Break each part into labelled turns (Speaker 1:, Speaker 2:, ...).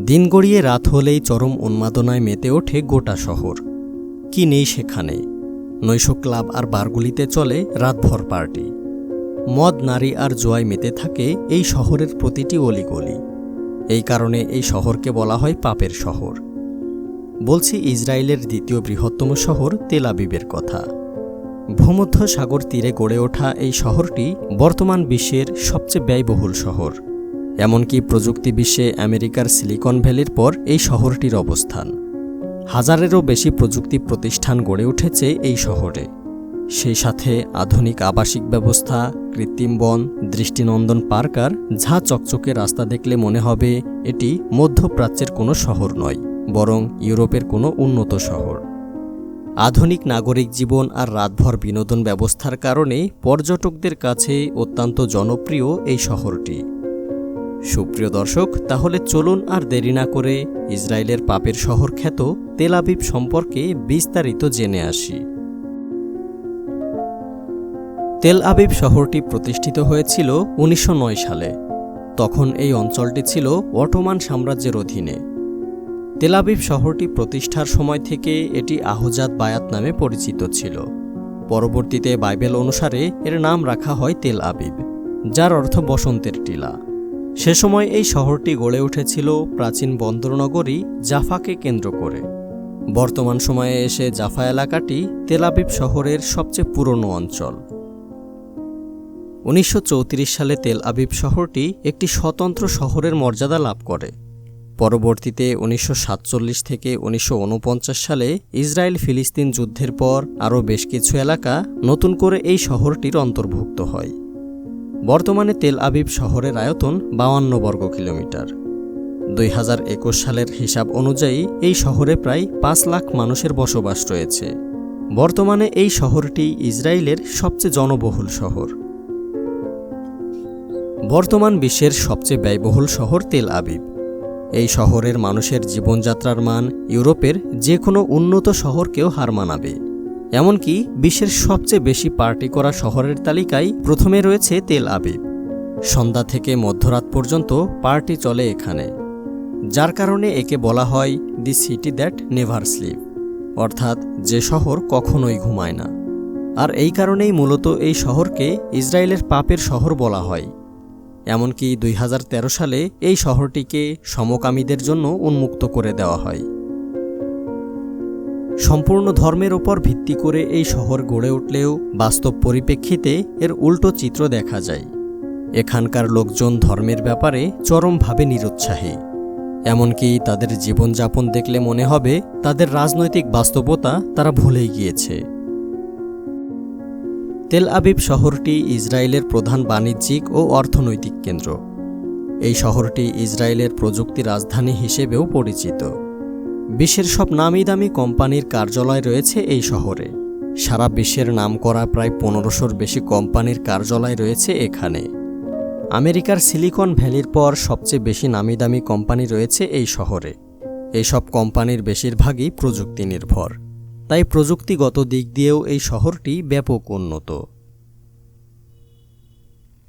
Speaker 1: দিন গড়িয়ে রাত হলেই চরম উন্মাদনায় মেতে ওঠে গোটা শহর। কি নেই সেখানে? নৈশ ক্লাব আর বারগুলিতে চলে রাতভর পার্টি। মদ, নারী আর জুয়ায় মেতে থাকে এই শহরের প্রতিটি অলিগলি। এই কারণে এই শহরকে বলা হয় পাপের শহর। বলছি ইসরায়েলের দ্বিতীয় বৃহত্তম শহর তেল আবিবের কথা। ভূমধ্য সাগর তীরে গড়ে ওঠা এই শহরটি বর্তমান বিশ্বের সবচেয়ে ব্যয়বহুল শহর। এমনকি প্রযুক্তি বিশ্বে আমেরিকার সিলিকন ভ্যালির পর এই শহরটির অবস্থান। হাজারেরও বেশি প্রযুক্তি প্রতিষ্ঠান গড়ে উঠেছে এই শহরে। সেই সাথে আধুনিক আবাসিক ব্যবস্থা, কৃত্রিম বন, দৃষ্টিনন্দন পার্ক আর ঝাঁ চকচকে রাস্তা দেখলে মনে হবে এটি মধ্যপ্রাচ্যের কোনো শহর নয়, বরং ইউরোপের কোনো উন্নত শহর। আধুনিক নাগরিক জীবন আর রাতভর বিনোদন ব্যবস্থার কারণে পর্যটকদের কাছে অত্যন্ত জনপ্রিয় এই শহরটি। সুপ্রিয় দর্শক, তাহলে চলুন আর দেরি না করে ইসরায়েলের পাপের শহর খ্যাত তেল আবিব সম্পর্কে বিস্তারিত জেনে আসি। তেল আবিব শহরটি প্রতিষ্ঠিত হয়েছিল 1909 সালে। তখন এই অঞ্চলটি ছিল অটোমান সাম্রাজ্যের অধীনে। তেল আবিব শহরটি প্রতিষ্ঠার সময় থেকে এটি আহজাদ বায়াত নামে পরিচিত ছিল। পরবর্তীতে বাইবেল অনুসারে এর নাম রাখা হয় তেল আবিব, যার অর্থ বসন্তের টিলা। সে সময় এই শহরটি গড়ে উঠেছিল প্রাচীন বন্দরনগরী জাফাকে কেন্দ্র করে। বর্তমান সময়ে এসে জাফা এলাকাটি তেল আবিব শহরের সবচেয়ে পুরনো অঞ্চল। 1934 সালে তেল আবিব শহরটি একটি স্বতন্ত্র শহরের মর্যাদা লাভ করে। পরবর্তীতে 1947 থেকে 1949 সালে ইসরায়েল ফিলিস্তিন যুদ্ধের পর আরও বেশ কিছু এলাকা নতুন করে এই শহরটির অন্তর্ভুক্ত হয়। বর্তমানে তেল আবিব শহরের আয়তন 52 বর্গ কিলোমিটার। 2021 সালের হিসাব অনুযায়ী এই শহরে প্রায় 5 লাখ মানুষের বসবাস রয়েছে। বর্তমানে এই শহরটি ইসরায়েলের সবচেয়ে জনবহুল শহর। বর্তমান বিশ্বের সবচেয়ে ব্যয়বহুল শহর তেল আবিব। এই শহরের মানুষের জীবনযাত্রার মান ইউরোপের যে কোনো উন্নত শহরকেও হার মানাবে। এমনকি বিশ্বের সবচেয়ে বেশি পার্টি করা শহরের তালিকায় প্রথমে রয়েছে তেল আবিব। সন্ধ্যা থেকে মধ্যরাত পর্যন্ত পার্টি চলে এখানে, যার কারণে একে বলা হয় the city that never sleep, অর্থাৎ যে শহর কখনোই ঘুমায় না। আর এই কারণেই মূলত এই শহরকে ইসরায়েলের পাপের শহর বলা হয়। এমনকি 2013 সালে এই শহরটিকে সমকামীদের জন্য উন্মুক্ত করে দেওয়া হয়। সম্পূর্ণ ধর্মের ওপর ভিত্তি করে এই শহর গড়ে উঠলেও বাস্তব পরিপ্রেক্ষিতে এর উল্টো চিত্র দেখা যায়। এখানকার লোকজন ধর্মের ব্যাপারে চরমভাবে নিরুৎসাহী। এমনকি তাদের জীবনযাপন দেখলে মনে হবে তাদের রাজনৈতিক বাস্তবতা তারা ভুলেই গিয়েছে। তেল আবিব শহরটি ইসরায়েলের প্রধান বাণিজ্যিক ও অর্থনৈতিক কেন্দ্র। এই শহরটি ইসরায়েলের প্রযুক্তি রাজধানী হিসেবেও পরিচিত। বিশ্বের সব নামি দামি কোম্পানির কার্যালয় রয়েছে এই শহরে। সারা বিশ্বের নামকরা প্রায় 1500-র বেশি কোম্পানির কার্যালয় রয়েছে এখানে। আমেরিকার সিলিকন ভ্যালির পর সবচেয়ে বেশি নামি দামি কোম্পানি রয়েছে এই শহরে। এইসব কোম্পানির বেশিরভাগই প্রযুক্তি নির্ভর, তাই প্রযুক্তিগত দিক দিয়েও এই শহরটি ব্যাপক উন্নত।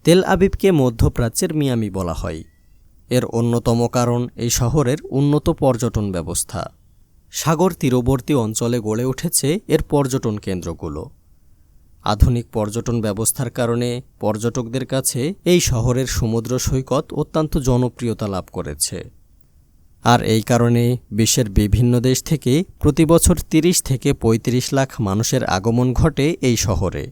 Speaker 1: তেল আবিবকে মধ্যপ্রাচ্যের মিয়ামি বলা হয়। এর অন্যতম কারণ এই শহরের উন্নত পর্যটন ব্যবস্থা। সাগর তীরবর্তী অঞ্চলে গড়ে উঠেছে এর পর্যটন কেন্দ্রগুলো। আধুনিক পর্যটন ব্যবস্থার কারণে পর্যটকদের কাছে এই শহরের সমুদ্র সৈকত অত্যন্ত জনপ্রিয়তা লাভ করেছে। আর এই কারণে বিশ্বের বিভিন্ন দেশ থেকে প্রতি বছর 30 থেকে 35 লাখ মানুষের আগমন ঘটে এই শহরে।